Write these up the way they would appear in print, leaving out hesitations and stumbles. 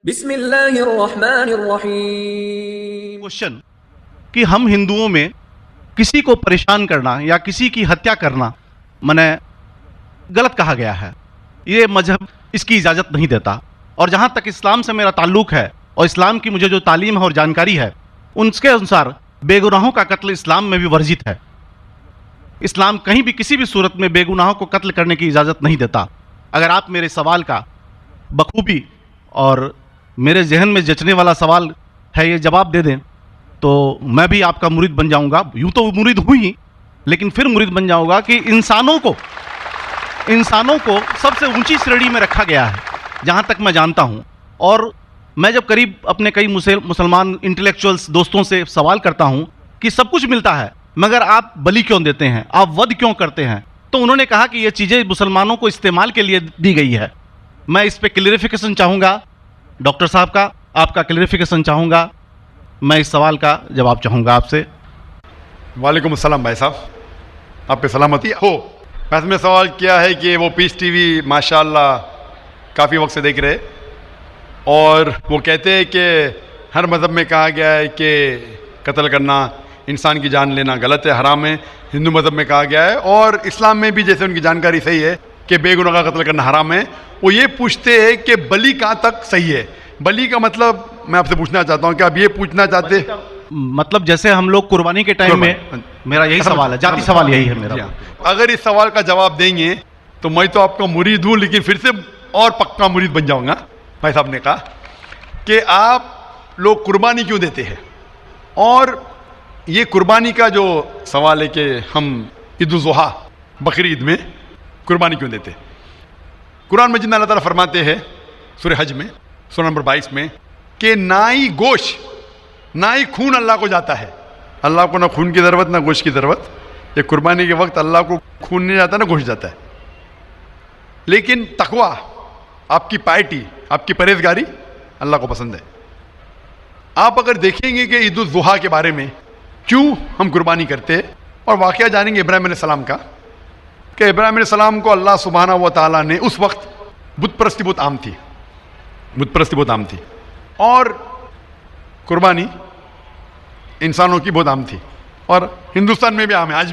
बिस्मिल्लाहिर्रहमानिर्रहीम। क्वेश्चन कि हम हिंदुओं में किसी को परेशान करना या किसी की हत्या करना माने गलत कहा गया है। ये मजहब इसकी इजाज़त नहीं देता। और जहाँ तक इस्लाम से मेरा ताल्लुक़ है और इस्लाम की मुझे जो तालीम है और जानकारी है, उनके अनुसार बेगुनाहों का कत्ल इस्लाम में भी वर्जित है। इस्लाम कहीं भी किसी भी सूरत में बेगुनाहों को कत्ल करने की इजाज़त नहीं देता। अगर आप मेरे सवाल का बखूबी और मेरे जहन में जचने वाला सवाल है ये जवाब दे दें तो मैं भी आपका मुरीद बन जाऊंगा। यूँ तो मुरीद हूँ ही, लेकिन फिर मुरीद बन जाऊंगा कि इंसानों को सबसे ऊंची श्रेणी में रखा गया है जहाँ तक मैं जानता हूँ। और मैं जब करीब अपने कई मुसलमान इंटेलेक्चुअल्स दोस्तों से सवाल करता हूँ कि सब कुछ मिलता है मगर आप बलि क्यों देते हैं, आप वध क्यों करते हैं, तो उन्होंने कहा कि ये चीज़ें मुसलमानों को इस्तेमाल के लिए दी गई है। मैं इस पर क्लियरिफिकेशन चाहूँगा डॉक्टर साहब का, आपका क्लियरिफिकेशन चाहूँगा। मैं इस सवाल का जवाब चाहूँगा आपसे। वालेकुम अस्सलाम भाई साहब, आप पे सलामती हो। वैसे में सवाल किया है कि वो पीस टीवी माशाल्लाह काफ़ी वक्त से देख रहे और वो कहते हैं कि हर मज़हब में कहा गया है कि कत्ल करना, इंसान की जान लेना गलत है, हराम है। हिंदू मज़हब में कहा गया है और इस्लाम में भी जैसे उनकी जानकारी सही है कि बेगुनाह का कत्ल करना हराम है। वो ये पूछते हैं कि बलि कहाँ तक सही है। बलि का मतलब मैं आपसे पूछना चाहता हूँ कि आप ये पूछना चाहते मतलब जैसे हम लोग कुर्बानी के टाइम में, मेरा यही सवाल है, जाती सवाल यही है मेरा। अगर इस सवाल का जवाब देंगे तो मैं तो आपका मुरीद हूँ, लेकिन फिर से और पक्का मुरीद बन जाऊँगा। भाई साहब ने कहा कि आप लोग कुर्बानी क्यों देते हैं, और ये कुर्बानी का जो सवाल है कि हम ईद उल ज़ुहा बकरी ईद में कुर्बानी क्यों देते। कुरान मजीद में अल्लाह ताला फरमाते हैं सूरह हज में सूरह नंबर 22 में कि ना ही गोश्त ना ही खून अल्लाह को जाता है। अल्लाह को ना खून की ज़रूरत ना गोश्त की ज़रूरत। ये कुर्बानी के वक्त अल्लाह को खून नहीं जाता ना गोश्त जाता है। लेकिन तकवा, आपकी पायटी, आपकी परहेजगारी अल्लाह को पसंद है। आप अगर देखेंगे कि ईद उल ज़ुहा के बारे में क्यों हम कुर्बानी करते हैं, और वाक़या जानेंगे इब्राहिम अलैहिस्सलाम का कि इब्राहिम अलैहिस्सलाम को अल्लाह सुब्हानहू व तआला ने, उस वक्त बुत परस्ती बहुत आम थी, बुत परस्ती बहुत आम थी और कुर्बानी इंसानों की बहुत आम थी। और हिंदुस्तान में भी आम है आज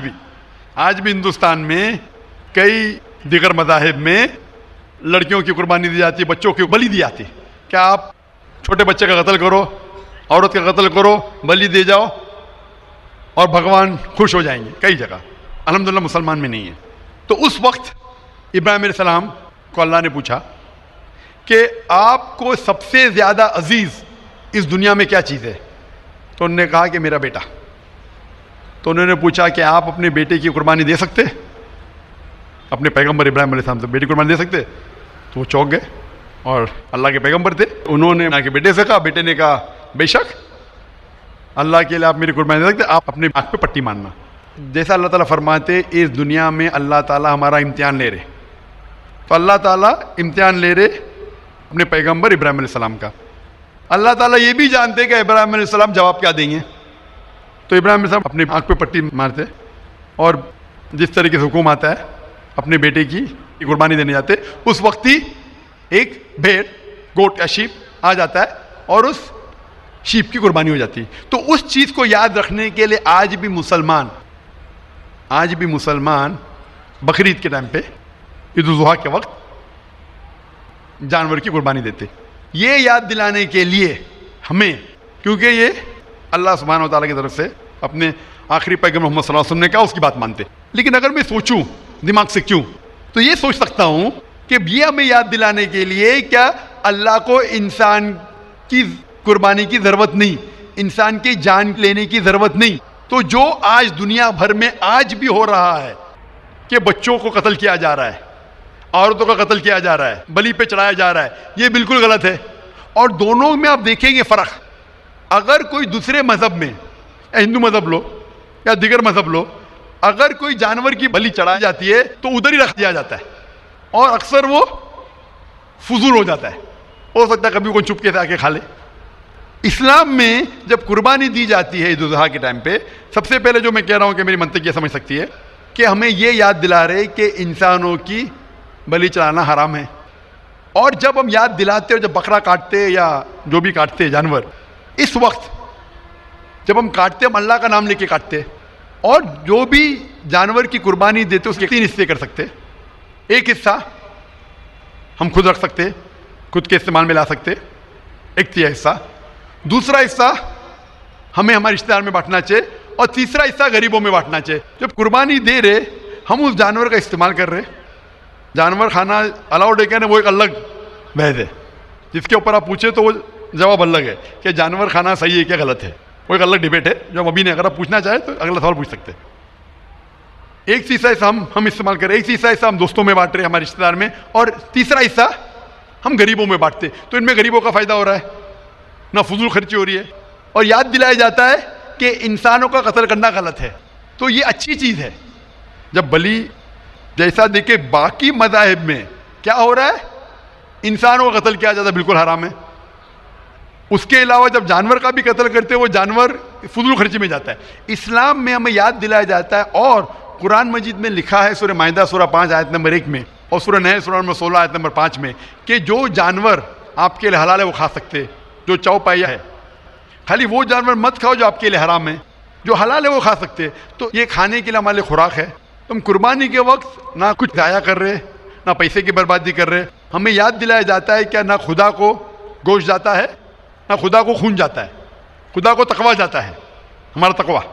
भी हिंदुस्तान में कई दीगर मज़ाहिब में लड़कियों की कुर्बानी दी जाती है, बच्चों की बलि दी जाती है। क्या आप छोटे बच्चे का कत्ल करो, औरत का कत्ल करो, बलि दे जाओ और भगवान खुश हो जाएंगे। कई जगह अल्हम्दुलिल्लाह मुसलमान में नहीं है। तो उस वक्त इब्राहिम अलैहिस्सलाम को अल्लाह ने पूछा कि आपको सबसे ज़्यादा अजीज़ इस दुनिया में क्या चीज़ है, तो उन्होंने कहा कि मेरा बेटा। तो उन्होंने पूछा कि आप अपने बेटे की कुर्बानी दे सकते, अपने पैगंबर इब्राहिम अलैहिस्सलाम से बेटी कुर्बानी दे सकते। तो वो चौंक गए, और अल्लाह के पैगंबर थे। उन्होंने ना कि बेटे से कहा, बेटे ने कहा बेशक अल्लाह के लिए आप मेरी कुर्बानी दे सकते, आप अपने आँख पे पट्टी मारना। जैसा अल्लाह ताला फरमाते इस दुनिया में अल्लाह ताला हमारा इम्तिहान ले रहे, तो अल्लाह ताला इम्तिहान ले रहे अपने पैगंबर इब्राहिम अलैहिस्सलाम का। अल्लाह ताला ये भी जानते कि इब्राहिम अलैहिस्सलाम जवाब क्या देंगे। तो इब्राहिम अलैहिस्सलाम अपने आँख पे पट्टी मारते और जिस तरीके से हुक्म आता है अपने बेटे की कुर्बानी देने जाते। उस वक्त ही एक भेड़, गोट या शीप आ जाता है और उस शीप की कुर्बानी हो जाती है। तो उस चीज़ को याद रखने के लिए आज भी मुसलमान बकरीद के टाइम पे, ईद उल ज़ुहा के वक्त जानवर की कुर्बानी देते। ये याद दिलाने के लिए हमें, क्योंकि ये अल्लाह सुब्हानहू व तआला की तरफ से अपने आखिरी पैगंबर मोहम्मद सल्लल्लाहु अलैहि वसल्लम ने कहा, उसकी बात मानते। लेकिन अगर मैं सोचूं दिमाग से क्यों, तो ये सोच सकता हूं कि ये हमें याद दिलाने के लिए क्या अल्लाह को इंसान की कुर्बानी की ज़रूरत नहीं, इंसान की जान लेने की ज़रूरत नहीं। तो जो आज दुनिया भर में आज भी हो रहा है कि बच्चों को कत्ल किया जा रहा है, औरतों का कत्ल किया जा रहा है, बलि पे चढ़ाया जा रहा है, ये बिल्कुल गलत है। और दोनों में आप देखेंगे फ़र्क। अगर कोई दूसरे मज़हब में, या हिंदू मज़हब लो या दिगर मज़हब लो, अगर कोई जानवर की बलि चढ़ाई जाती है तो उधर ही रख दिया जाता है और अक्सर वो फजूल हो जाता है। हो सकता है कभी कोई चुपके से आके खा ले। इस्लाम में जब कुर्बानी दी जाती है ईद उल ज़ुहा के टाइम पे, सबसे पहले जो मैं कह रहा हूँ कि मेरी मंतक ये समझ सकती है कि हमें ये याद दिला रहे कि इंसानों की बलि चढ़ाना हराम है। और जब हम याद दिलाते हैं, जब बकरा काटते या जो भी काटते हैं जानवर, इस वक्त जब हम काटते हैं हम अल्लाह का नाम लेके काटते हैं, और जो भी जानवर की कुर्बानी देते उसके 3 हिस्से कर सकते हैं। एक हिस्सा हम खुद रख सकते हैं, खुद के इस्तेमाल में ला सकते हैं, 1/3 हिस्सा। दूसरा हिस्सा हमें हमारे रिश्तेदार में बांटना चाहिए, और तीसरा हिस्सा गरीबों में बांटना चाहिए। जब कुर्बानी दे रहे हम उस जानवर का इस्तेमाल कर रहे, जानवर खाना अलाउड है क्या नहीं वो एक अलग बहस है, जिसके ऊपर आप पूछे तो वो जवाब अलग है कि जानवर खाना सही है क्या गलत है, वो एक अलग डिबेट है जो हम अभी नहीं, अगर आप पूछना चाहे तो अगला सवाल पूछ सकते हैं। एक हिस्सा हम इस्तेमाल करें, एक हिस्सा हम दोस्तों में बांट रहे हैं, हमारे रिश्तेदार में, और तीसरा हिस्सा हम गरीबों में बांटते, तो इनमें गरीबों का फायदा हो रहा है, ना फजूल खर्ची हो रही है, और याद दिलाया जाता है कि इंसानों का कत्ल करना गलत है। तो ये अच्छी चीज़ है। जब बलि जैसा देखे बाकी मज़ाहिब में क्या हो रहा है, इंसानों का कत्ल किया जाता है, बिल्कुल हराम है। उसके अलावा जब जानवर का भी कत्ल करते हैं वो जानवर फजूल खर्ची में जाता है। इस्लाम में हमें याद दिलाया जाता है, और कुरान मजीद में लिखा है सूरह माइदा सूरह 5 आयत नंबर 1 में, और सूरह नहल सूरह नंबर 16 आयत नंबर 5 में, कि जो जानवर आपके लिए हलाल है वो खा सकते, जो चौपाया है। खाली वो जानवर मत खाओ जो आपके लिए हराम है, जो हलाल है वो खा सकते। तो ये खाने के लिए हमारे लिए खुराक है। तुम कुर्बानी के वक्त ना कुछ ज़ाया कर रहे, ना पैसे की बर्बादी कर रहे। हमें याद दिलाया जाता है क्या ना खुदा को गोश्त जाता है, ना खुदा को खून जाता है, खुदा को तकवा जाता है। हमारा तकवा,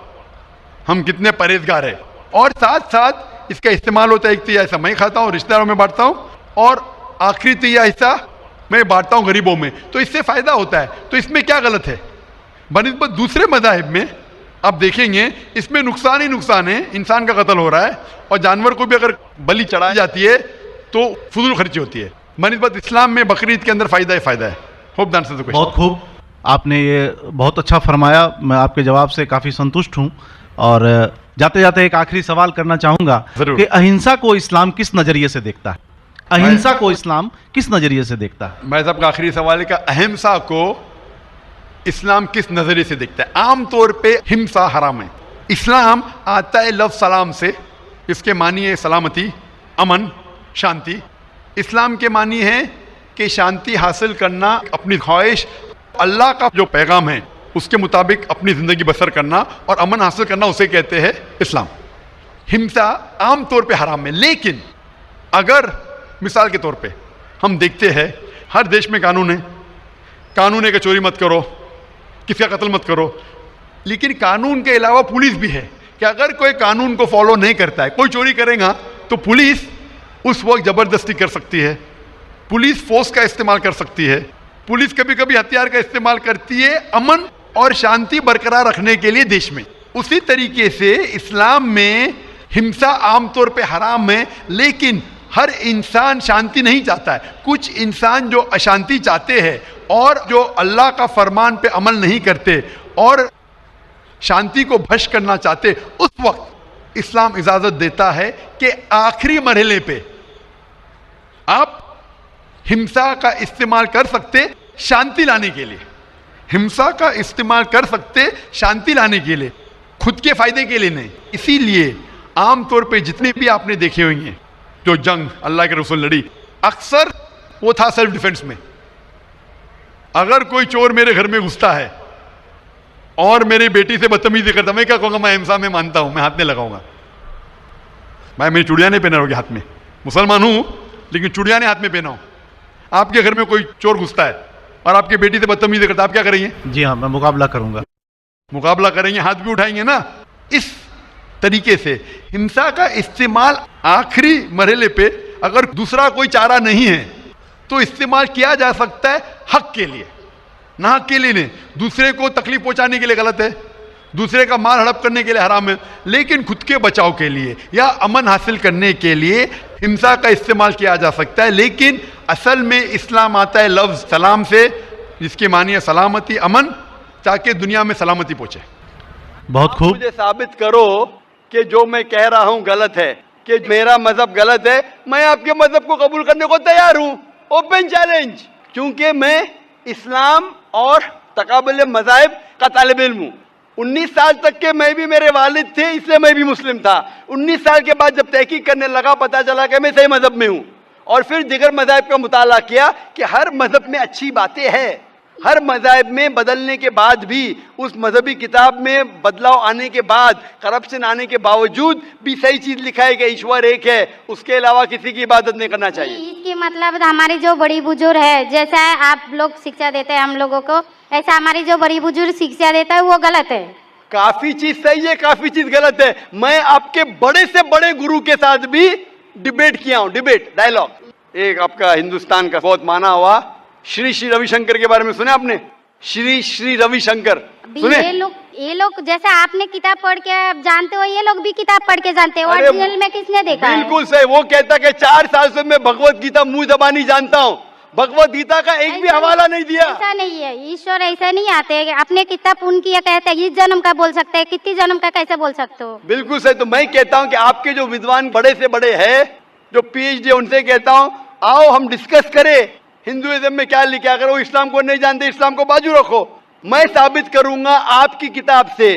हम कितने परहेजगार है। और साथ साथ इसका इस्तेमाल होता है, 1/3 हिस्सा मैं खाता हूँ, रिश्तेदारों में बांटता हूँ, और आखिरी 1/3 हिस्सा मैं बांटता हूँ गरीबों में, तो इससे फ़ायदा होता है। तो इसमें क्या गलत है? बनिस्बत दूसरे मज़ाहिब में आप देखेंगे इसमें नुकसान ही नुकसान है, इंसान का कत्ल हो रहा है, और जानवर को भी अगर बलि चढ़ाई जाती है तो फजूल खर्ची होती है। बनिस्बत इस्लाम में बकरीद के अंदर फ़ायदा ही फ़ायदा है। Hope the answer the question. बहुत खूब, आपने ये बहुत अच्छा फरमाया। मैं आपके जवाब से काफ़ी संतुष्ट हूँ। और जाते जाते एक आखिरी सवाल करना चाहूँगा कि अहिंसा को इस्लाम किस नज़रिए से देखता है? अहिंसा को इस्लाम किस नज़रिए से देखता है? मैं साहब का आखिरी सवाल है कि अहिंसा को इस्लाम किस नज़रिए से देखता है? आमतौर पे हिंसा हराम है। इस्लाम आता है लफ्ज़ सलाम से, इसके मानी है सलामती, अमन, शांति। इस्लाम के मानी है कि शांति हासिल करना, अपनी ख्वाहिश, अल्लाह का जो पैगाम है उसके मुताबिक अपनी ज़िंदगी बसर करना और अमन हासिल करना, उसे कहते हैं इस्लाम। हिंसा आम तौर पे हराम है। लेकिन अगर मिसाल के तौर पे हम देखते हैं हर देश में कानून है कि चोरी मत करो, किसी का कत्ल मत करो, लेकिन कानून के अलावा पुलिस भी है कि अगर कोई कानून को फॉलो नहीं करता है, कोई चोरी करेगा तो पुलिस उस वक्त ज़बरदस्ती कर सकती है, पुलिस फोर्स का इस्तेमाल कर सकती है, पुलिस कभी कभी हथियार का इस्तेमाल करती है अमन और शांति बरकरार रखने के लिए देश में। उसी तरीके से इस्लाम में हिंसा आमतौर पे हराम है, लेकिन हर इंसान शांति नहीं चाहता है। कुछ इंसान जो अशांति चाहते हैं और जो अल्लाह का फरमान पे अमल नहीं करते और शांति को भ्रष्ट करना चाहते, उस वक्त इस्लाम इजाज़त देता है कि आखिरी मरहले पे आप हिंसा का इस्तेमाल कर सकते शांति लाने के लिए, हिंसा का इस्तेमाल कर सकते शांति लाने के लिए, खुद के फायदे के लिए नहीं। इसीलिए आमतौर पे जितने भी आपने देखे होंगे जो जंग अल्लाह के रसूल लड़ी, अक्सर वो था सेल्फ डिफेंस में। अगर कोई चोर मेरे घर में घुसता है और मेरी बेटी से बदतमीजी करता, मैं क्या कहूँगा? मैं हिंसा में मानता हूँ, मैं हाथ में लगाऊंगा। मैं मेरी चूड़ियाँ नहीं पहना होगी हाथ में, मुसलमान हूँ लेकिन चूड़ियाँ नहीं हाथ में पहना हूँ। आपके घर में कोई चोर घुसता है और आपकी बेटी से बदतमीजी करता, आप क्या करेंगे? जी हाँ, मैं मुकाबला करूंगा। मुकाबला करेंगे, हाथ भी उठाएंगे ना। इस तरीके से हिंसा का इस्तेमाल आखिरी मरहले पे, अगर दूसरा कोई चारा नहीं है तो इस्तेमाल किया जा सकता है हक के लिए, ना हक के लिए नहीं। दूसरे को तकलीफ पहुंचाने के लिए गलत है, दूसरे का माल हड़प करने के लिए हराम है, लेकिन खुद के बचाव के लिए या अमन हासिल करने के लिए हिंसा का इस्तेमाल किया जा सकता है। लेकिन असल में इस्लाम आता है लफ्ज़ सलाम से, जिसके मानी है सलामती, अमन, ताकि दुनिया में सलामती पहुंचे। बहुत खूब। मुझे साबित करो कि जो मैं कह रहा हूं गलत है, कि मेरा मजहब गलत है। मैं आपके मजहब को कबूल करने को तैयार हूं, ओपन चैलेंज, क्योंकि मैं इस्लाम और तकाबुल मज़ाहिब का तालिब इल्म हूं। 19 साल तक के मैं भी, मेरे वालिद थे इसलिए मैं भी मुस्लिम था। 19 साल के बाद जब तहकीक करने लगा, पता चला कि मैं सही मजहब में हूँ। और फिर दिगर मज़ाहिब का मुताला किया कि हर मज़हब में अच्छी बातें हैं, हर मज़ाहिब में बदलने के बाद भी, उस मजहबी किताब में बदलाव आने के बाद, करप्शन आने के बावजूद भी सही चीज़ लिखा है कि ईश्वर एक है, उसके अलावा किसी की इबादत नहीं करना चाहिए। इसकी मतलब हमारी जो बड़ी बुजुर्ग है, जैसा आप लोग शिक्षा देते हैं हम लोगों को, ऐसा हमारी जो बड़ी बुजुर्ग शिक्षा देता है वो गलत है। काफी चीज सही है, काफी चीज गलत है। मैं आपके बड़े से बड़े गुरु के साथ भी डिबेट किया हूं, डिबेट डायलॉग। एक आपका हिंदुस्तान का बहुत माना हुआ श्री श्री रविशंकर के बारे में सुने आपने? श्री श्री रविशंकर सुने? ये लोग जैसे आपने किताब पढ़ के जानते हो, ये लोग भी किताब पढ़ के जानते हो। ओरिजिनल में किसने देखा है? बिल्कुल सही। वो कहता कि 4 साल से मैं भगवत गीता मुंह जबानी जानता हूँ, भगवत गीता का एक भी हवाला नहीं दिया। ऐसा नहीं है, ईश्वर ऐसे नहीं आते। अपने कितना पुण्य किया कहते हैं, इस जन्म का बोल सकते हैं, कितनी जन्म का कैसे बोल सकते हो? बिल्कुल सही। तो मैं कहता हूँ कि आपके जो विद्वान बड़े से बड़े हैं, जो PhD, उनसे कहता हूँ आओ हम डिस्कस करें हिंदुइज्म में क्या लिखा। अगर वो इस्लाम को नहीं जानते, इस्लाम को बाजू रखो। मैं साबित करूंगा आपकी किताब से,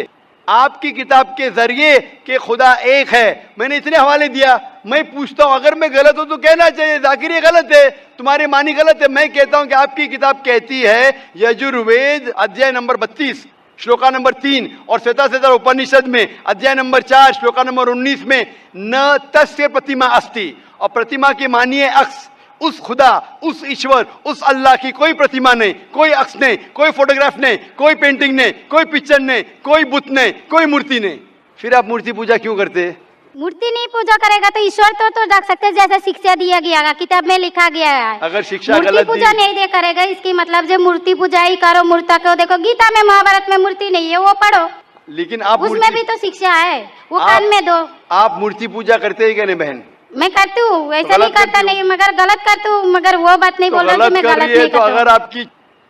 आपकी किताब के जरिए कि खुदा एक है। मैंने इतने हवाले दिया। मैं पूछता हूं अगर मैं गलत हूं तो कहना चाहिए जाकिर ये गलत है, तुम्हारी मानी गलत है। मैं कहता हूं कि आपकी किताब कहती है यजुर्वेद अध्याय नंबर 32 श्लोका नंबर 3 और श्वेताश्वतर उपनिषद में अध्याय नंबर 4 श्लोका नंबर 19 में न तस्य प्रतिमा अस्ति, और प्रतिमा की मानिए अक्स, उस खुदा, उस ईश्वर, उस अल्लाह की कोई प्रतिमा नहीं, कोई अक्स नहीं, कोई फोटोग्राफ नहीं, कोई पेंटिंग नहीं, कोई पिक्चर नहीं, कोई बुत नहीं, कोई मूर्ति नहीं। फिर आप मूर्ति पूजा क्यों करते हैं? मूर्ति नहीं पूजा करेगा तो ईश्वर तो रख सकते, जैसे शिक्षा दिया गया, किताब में लिखा गया है। अगर शिक्षा मूर्ति गलत पूजा नहीं दे करेगा, इसकी मतलब जो मूर्ति पूजा ही करो, मूर्ता को देखो, गीता में महाभारत में मूर्ति नहीं है, वो पढ़ो। लेकिन आप उसमें भी तो शिक्षा है, वो कान में दो। आप मूर्ति पूजा करते हैं क्या नहीं बहन? मैं करती हूँ, ऐसा नहीं करता नहीं, मगर गलत करती हूँ। मगर वो बात नहीं बोल रही कि मैं गलत नहीं तो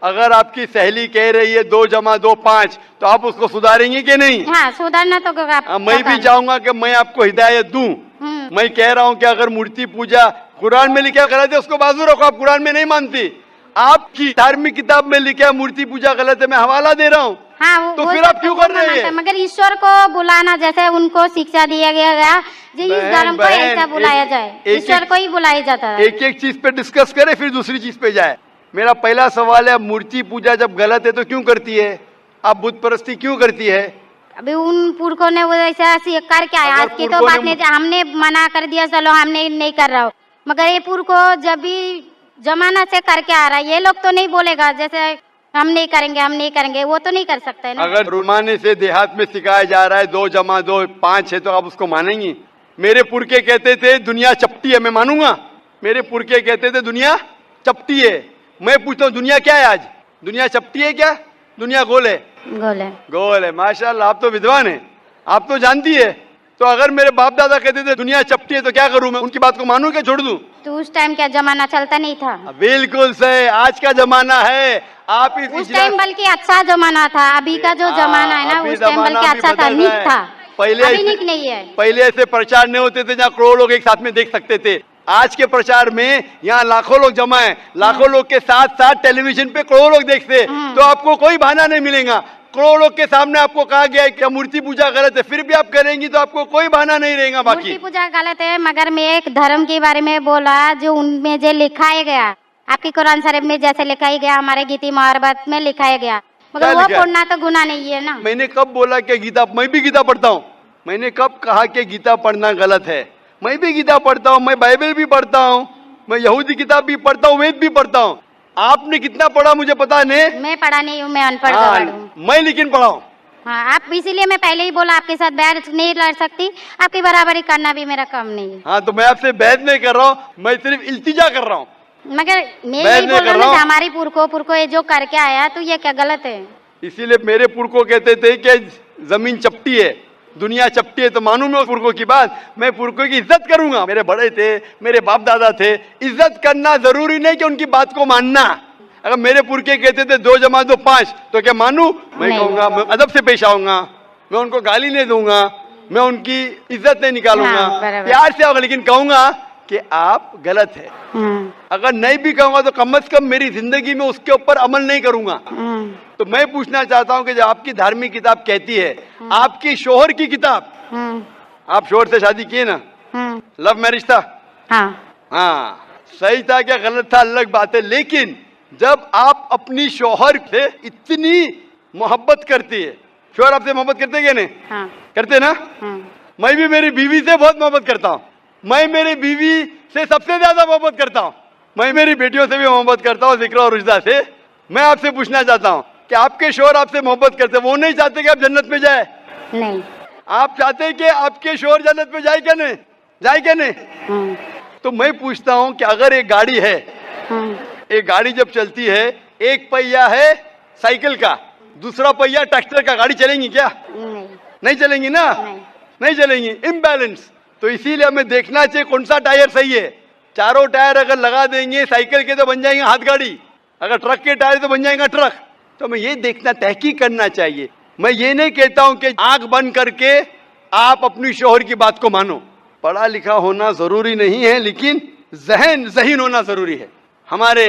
अगर आपकी सहेली कह रही है 2 + 2 5, तो आप उसको सुधारेंगे कि नहीं? हाँ, सुधारना तो मैं भी चाहूंगा कि मैं आपको हिदायत दूं। मैं कह रहा हूं कि अगर मूर्ति पूजा कुरान में लिखा गलत है, उसको बाजू रखो। आप कुरान में नहीं मानती, आपकी धार्मिक किताब में लिखा मूर्ति पूजा गलत है, मैं हवाला दे रहा हूँ। हाँ, तो फिर आप क्यों कर रहे हैं? मगर ईश्वर को बुलाना, जैसे उनको शिक्षा दिया गया जी, इस धर्म को ऐसा बुलाया जाए, ईश्वर को ही बुलाया जाता है। एक एक चीज पे डिस्कस करे फिर दूसरी चीज पे जाए। मेरा पहला सवाल है, मूर्ति पूजा जब गलत है तो क्यों करती है? आप बुत परस्ती क्यों करती है? अभी उन पुरखों ने वो ऐसा करके आया, आज की तो बात नहीं, हमने मना कर दिया चलो हमने नहीं कर रहा हूँ, मगर ये पुरखों जब भी जमाना से करके आ रहा है, ये लोग तो नहीं बोलेगा जैसे हम नहीं करेंगे, हम नहीं करेंगे, वो तो नहीं कर सकते ना। अगर रुमाने से देहात में सिखाया जा रहा है 2 + 2 5 है, तो आप उसको मानेंगी? मेरे पुरखे कहते थे दुनिया चपटी है, मैं मानूंगा? मेरे पुरखे कहते थे दुनिया चपटी है। मैं पूछता हूँ दुनिया क्या है आज? दुनिया चपटी है क्या? दुनिया गोल है? गोल है। माशाल्लाह, आप तो विद्वान है, आप तो जानती है। तो अगर मेरे बाप दादा कहते थे दुनिया चपटी है तो क्या करूं मैं? उनकी बात को मानूं क्या छोड़ दूं? तो उस टाइम क्या जमाना चलता नहीं था? बिल्कुल सही, आज का जमाना है। आप उस टाइम बल्कि अच्छा जमाना था, अभी का जो जमाना है ना, उस टाइम बल्कि अच्छा था, नीक था। पहले नीक नहीं है। पहले ऐसे प्रचार नहीं होते थे जहाँ करोड़ों लोग एक साथ में देख सकते थे। आज के प्रचार में यहाँ लाखों लोग जमा है, लाखों लोग के साथ साथ टेलीविजन पे करोड़ों लोग देखते हैं, तो आपको कोई बहाना नहीं मिलेगा। करोड़ों लोग के सामने आपको कहा गया है कि मूर्ति पूजा गलत है, फिर भी आप करेंगी तो आपको कोई बहाना नहीं रहेगा। बाकी मूर्ति पूजा गलत है, मगर मैं एक धर्म के बारे में बोला जो उनमें जो लिखाया गया, आपकी कुरान शरीफ में जैसे लिखाया गया, हमारे गीता महाभारत में लिखाया गया, मगर वो पढ़ना तो गुनाह नहीं है ना। मैंने कब बोला कि गीता? मैं भी गीता पढ़ता हूँ। मैंने कब कहा कि गीता पढ़ना गलत है? मैं भी गीता पढ़ता हूँ, मैं बाइबल भी पढ़ता हूँ, मैं यहूदी किताब भी पढ़ता हूँ, वेद भी पढ़ता हूँ। आपने कितना पढ़ा मुझे पता नहीं, मैं पढ़ा नहीं हूँ, मैं अनपढ़ हूँ। मैं लेकिन पढ़ा हूँ। हाँ, आप इसीलिए मैं पहले ही बोला आपके साथ बहस नहीं लड़ सकती, आपकी बराबरी करना भी मेरा काम नहीं है। हाँ, तो मैं आपसे बहस नहीं कर रहा हूँ, मैं सिर्फ इल्तिजा कर रहा हूँ। मगर मैं यही बोल रहा हूँ हमारी पुरखों ये जो करके आया, तो ये क्या गलत है? इसीलिए मेरे पुरखों कहते थे कि जमीन चपटी है, दुनिया चपटी है, तो मानूं मैं पुरखों की बात? मैं पुरखों की इज्जत करूंगा। मेरे बड़े थे, मेरे बाप दादा थे, इज्जत करना जरूरी नहीं कि उनकी बात को मानना। अगर मेरे पुरखे कहते थे 2 + 2 5, तो क्या मानूं? मैं कहूंगा, मैं अदब से पेश आऊंगा, मैं उनको गाली नहीं दूंगा, मैं उनकी इज्जत नहीं निकालूंगा, प्यार से आऊंगा, लेकिन कहूंगा कि आप गलत है। अगर नहीं भी कहूंगा तो कम से कम मेरी जिंदगी में उसके ऊपर अमल नहीं करूंगा। तो मैं पूछना चाहता हूं कि जो आपकी धार्मिक किताब कहती है, आपकी शोहर की किताब, आप शोहर से शादी किए ना? लव मैरिज था? हाँ। सही था क्या गलत था अलग बात है, लेकिन जब आप अपनी शौहर से इतनी मोहब्बत करती है, शौहर आपसे मोहब्बत करते क्या नहीं? हाँ करते ना? मैं भी मेरी बीवी से बहुत मोहब्बत करता हूँ। मैं मेरी बीवी से सबसे ज्यादा मोहब्बत करता हूँ। मैं मेरी बेटियों से भी मोहब्बत करता हूँ, जिक्र और रुजदा से। मैं आपसे पूछना चाहता हूँ कि आपके शौहर आपसे मोहब्बत करते, वो नहीं चाहते कि आप जन्नत में जाए? नहीं। आप चाहते हैं कि आपके शौहर जन्नत में जाए क्या नहीं? जाए क्या नहीं? तो मैं पूछता हूँ कि अगर एक गाड़ी है, एक गाड़ी जब चलती है, एक पहिया है साइकिल का, दूसरा पहिया ट्रैक्टर का, गाड़ी चलेंगी क्या? नहीं चलेंगी ना? नहीं चलेंगी, इम्बैलेंस। तो इसीलिए हमें देखना चाहिए कौन सा टायर सही है। चारों टायर अगर लगा देंगे साइकिल के तो बन जाएंगे हाथ गाड़ी, अगर ट्रक के टायर तो बन जाएगा ट्रक। तो हमें ये देखना, तहकीक करना चाहिए। मैं ये नहीं कहता हूं कि आंख बंद करके आप अपनी शौहर की बात को मानो। पढ़ा लिखा होना जरूरी नहीं है, लेकिन ज़हीन होना जरूरी है। हमारे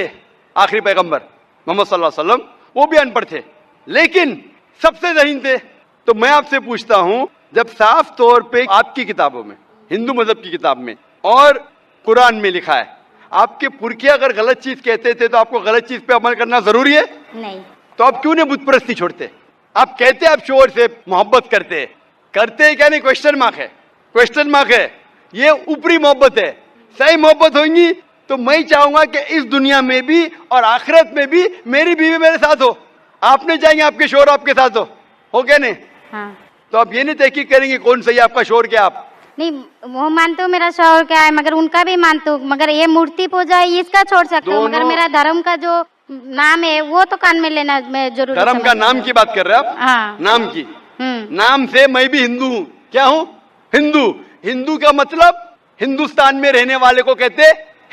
आखिरी पैगंबर मोहम्मद सल्लल्लाहु अलैहि वसल्लम, वो भी अनपढ़ थे लेकिन सबसे ज़हीन थे। तो मैं आपसे पूछता हूं, जब साफ तौर पे आपकी किताबों में, हिंदू मजहब की किताब में और कुरान में लिखा है, आपके पुरखे अगर गलत चीज कहते थे तो आपको गलत चीज पे अमल करना जरूरी है? नहीं। तो आप क्यों नहीं बुत परस्ती छोड़ते? आप कहते आप शौहर से मोहब्बत करते हैं क्या नहीं? क्वेश्चन मार्क है, क्वेश्चन मार्क है। ये ऊपरी मोहब्बत है। सही मोहब्बत होगी तो मैं चाहूंगा कि इस दुनिया में भी और आखिरत में भी मेरी बीवी मेरे साथ हो। आप नहीं चाहेंगे आपके शौहर आपके साथ हो क्या नहीं? हाँ। तो आप ये नहीं तहकीक करेंगे कौन सही आपका शौहर क्या? आप नहीं, वो मानते हो मेरा शौहर क्या है, मगर उनका भी मानते हो, मगर ये मूर्ति पूजा इसका छोड़ सकते हो, मगर मेरा धर्म का जो नाम है वो तो कान में लेना मैं जरूर। धर्म का नाम की बात कर रहे हैं आप? हाँ। नाम की, नाम से मैं भी हिंदू हूँ। क्या हूँ? हिंदू। हिंदू का मतलब हिंदुस्तान में रहने वाले को कहते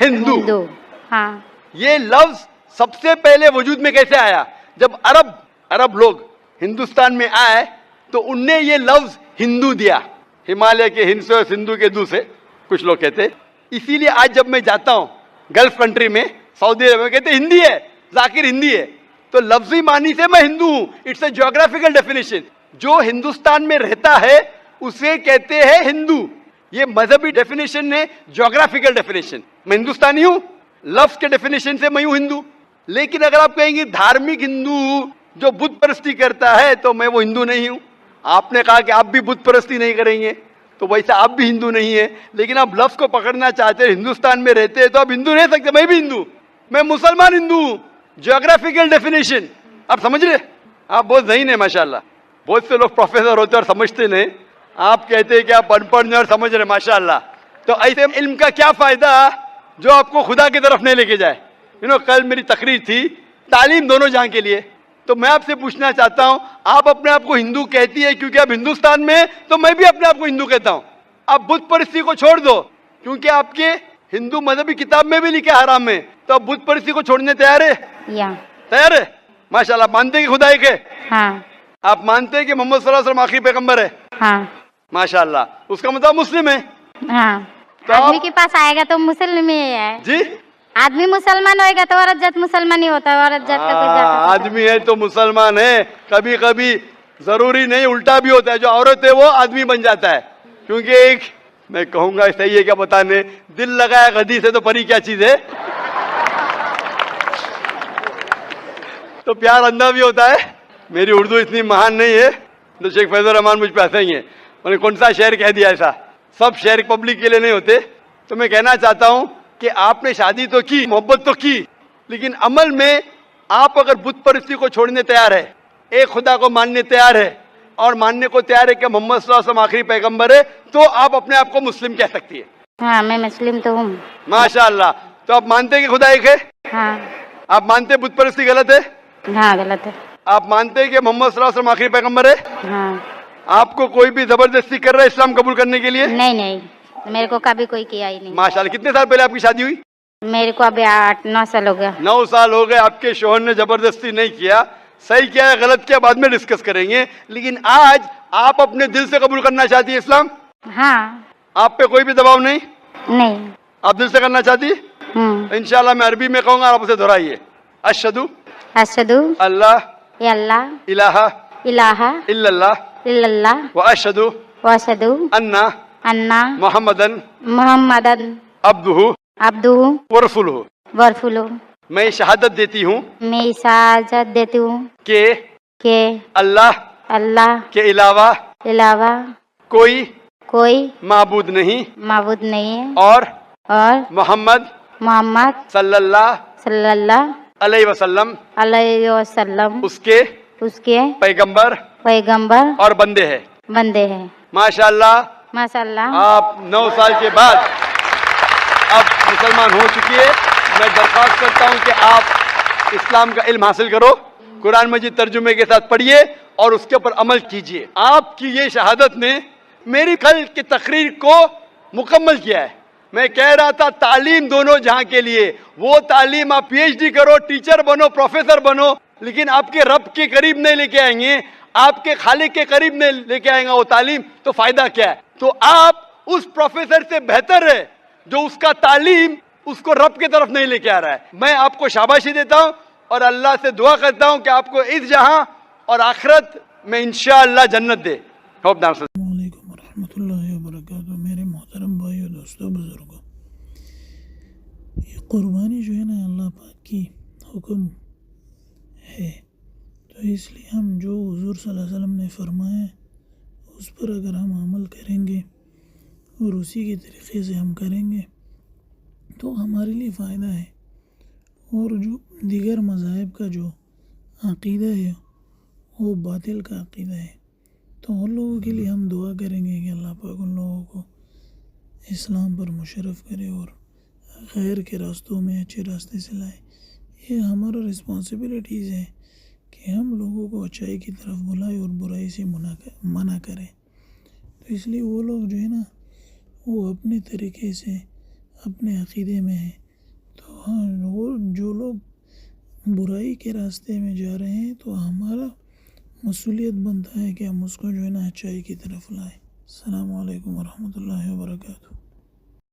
हिंदू। हाँ। ये लफ्ज सबसे पहले वजूद में कैसे आया? जब अरब लोग हिंदुस्तान में आए तो उनने ये लफ्ज हिंदू दिया। हिमालय के हिंद से और सिंधु के दू से कुछ लोग कहते। इसीलिए आज जब मैं जाता हूँ गल्फ कंट्री में, सऊदी अरब में, कहते हिंदी है, जाकिर हिंदी है। तो लफ्जी मानी से मैं हिंदू हूँ। It's a geographical definition. जो हिंदुस्तान में रहता है उसे कहते हैं हिंदू। ये मजहबी डेफिनेशन है, ज्योग्राफिकल डेफिनेशन। मैं हिंदुस्तानी हूँ, लफ्ज के डेफिनेशन से मैं हूँ हिंदू। लेकिन अगर आप कहेंगे धार्मिक हिंदू जो बुत परस्ती करता है तो मैं वो हिंदू नहीं हूँ। आपने कहा कि आप भी बुत परस्ती नहीं करेंगे, तो वैसा आप भी हिंदू नहीं है। लेकिन आप लफ्ज को पकड़ना चाहते हैं, हिंदुस्तान में रहते हैं तो आप हिंदू रह सकते। मैं भी हिंदू, मैं मुसलमान हिंदू हूँ। ज्योग्राफिकल डेफिनेशन आप समझ रहे? आप बहुत ज़हीन है माशाल्लाह। बहुत से लोग प्रोफेसर होते और समझते नहीं। आप कहते हैं कि आप अनपढ़ नहीं और समझ रहे, माशाल्लाह। तो ऐसे इल्म का क्या फायदा जो आपको खुदा की तरफ नहीं लेके जाए? कल मेरी तकरीर थी तालीम दोनों जहां के लिए। तो मैं आपसे पूछना चाहता हूं, आप अपने आप को हिंदू कहती है क्योंकि आप हिंदुस्तान में हैं, तो मैं भी अपने आप को हिंदू कहता हूं। आप बुत परस्ती को छोड़ दो क्योंकि आपके हिंदू मजहबी किताब में भी लिखा हराम है, तो आप बुत परस्ती को छोड़ने तैयार है? तैयार है? माशाल्लाह। मानते हैं कि खुदा एक है? हाँ। आप मानते हैं कि मोहम्मद सल्लल्लाहु अलैहि वसल्लम आखिरी पैगंबर है? हाँ। माशाल्लाह। उसका मतलब मुस्लिम है? हाँ। तो आदमी के पास आएगा तो मुस्लिम ही है जी। आदमी मुसलमान होएगा तो औरत जात मुसलमान ही होता है। औरत जात का कोई जात आदमी है तो मुसलमान है। कभी कभी जरूरी नहीं, उल्टा भी होता है। जो औरत है वो आदमी बन जाता है। क्योंकि एक मैं कहूंगा सही है क्या बताने, दिल लगाया गधी से तो परी क्या चीज है। तो प्यार अंधा भी होता है। मेरी उर्दू इतनी महान नहीं है तो शेख फैजुर रहमान मुझ पे हंसेंगे, मैंने कौन सा शेर कह दिया ऐसा। सब शेर पब्लिक के लिए नहीं होते। तो मैं कहना चाहता हूं कि आपने शादी तो की, मोहब्बत तो की, लेकिन अमल में आप अगर बुत परस्ती को छोड़ने तैयार है, एक खुदा को मानने तैयार है और मानने को तैयार है कि मोहम्मद सल्लल्लाहु अलैहि वसल्लम आखिरी पैगंबर है, तो आप अपने आप को मुस्लिम कह सकती है। हाँ, मैं मुस्लिम तो हूँ। माशाअल्लाह। तो आप मानते हैं कि खुदा एक है? हाँ। आप मानते हैं बुत परस्ती गलत है? हाँ, गलत है। आप मानते हैं कि मोहम्मद सल्लल्लाहु अलैहि वसल्लम आखिरी पैगंबर है? हाँ। आपको कोई भी जबरदस्ती कर रहा है इस्लाम कबूल करने के लिए? नहीं नहीं, मेरे को कभी कोई किया ही नहीं। माशाल्लाह। कितने साल पहले आपकी शादी हुई? मेरे को अभी 8-9 साल हो गया। 9 साल हो गए। आपके शौहर ने जबरदस्ती नहीं किया। सही किया है गलत किया बाद में डिस्कस करेंगे, लेकिन आज आप अपने दिल से कबूल करना चाहती है इस्लाम? हाँ। आप पे कोई भी दबाव नहीं? नहीं। आप दिल से करना चाहती? इंशाल्लाह मैं अरबी में कहूँगा, आप उसे दोहराइए। अशहदु अल्लाह इलाहा इल्लल्लाह व अशहदु अन्ना मुहम्मदन अब्दुहु अब्दुहु वरसुलहु। वरसुलहु। मैं शहादत देती हूँ मैं इजाजत देती हूँ कि अल्लाह के अलावा कोई माबूद नहीं है और और मोहम्मद सल्लल्लाहु अलैहि वसल्लम उसके पैगंबर और बंदे हैं। माशाल्लाह आप 9 साल के बाद अब मुसलमान हो चुकी है। मैं दरख्वास्त करता हूं कि आप इस्लाम का इल्म हासिल करो, कुरान मजीद तर्जुमे के साथ पढ़िए और उसके ऊपर अमल कीजिए। आपकी ये शहादत ने मेरी कल की तकरीर को मुकम्मल किया है। मैं कह रहा था तालीम दोनों जहां के लिए, वो तालीम आप PhD करो, टीचर बनो, प्रोफेसर बनो, लेकिन आपके रब के करीब नहीं लेके आएंगे, आपके खालिक के करीब नहीं लेके आएगा वो तालीम, तो फायदा क्या है? तो आप उस प्रोफेसर से बेहतर है जो उसका तालीम उसको रब की तरफ नहीं लेके आ रहा है। मैं आपको शाबाशी देता हूं और अल्लाह से दुआ करता हूं कि आपको इस जहां और आखिरत में इंशाअल्लाह जन्नत दे। अस्सलामुअलैकुम वरहमतुल्लाहि वबरकातुहू। मेरे मोहतरम भाइयों, दोस्तों, बुजुर्गों, ये कुर्बानी जो है ना अल्लाह पाक की हुक्म है, तो इसलिए हम जो हुजूर सल्लल्लाहु अलैहि वसल्लम ने फरमाया उस पर अगर हम अमल करेंगे और उसी के तरीक़े से हम करेंगे तो हमारे लिए फ़ायदा है। और जो दीगर मज़ाहिब का जो अक़ीदा है वो बातिल का अक़ीदा है, तो उन लोगों के लिए हम दुआ करेंगे कि अल्लाह पाक उन लोगों को इस्लाम पर मुशर्रफ़ करे और खैर के रास्तों में अच्छे रास्ते से लाए। ये हमारा रिस्पॉन्सिबिलिटीज़ है कि हम लोगों को अच्छाई की तरफ बुलाए और बुराई से मना करें। तो इसलिए वो लोग जो है ना वो अपने तरीके से अपने अक़ीदे में है, तो हाँ, वो जो लोग बुराई के रास्ते में जा रहे हैं तो हमारा मसूलियत बनता है कि हम उसको जो है ना अच्छाई की तरफ लाएं। अस्सलामु अलैकुम वरहमतुल्लाहि वबरकातुहू।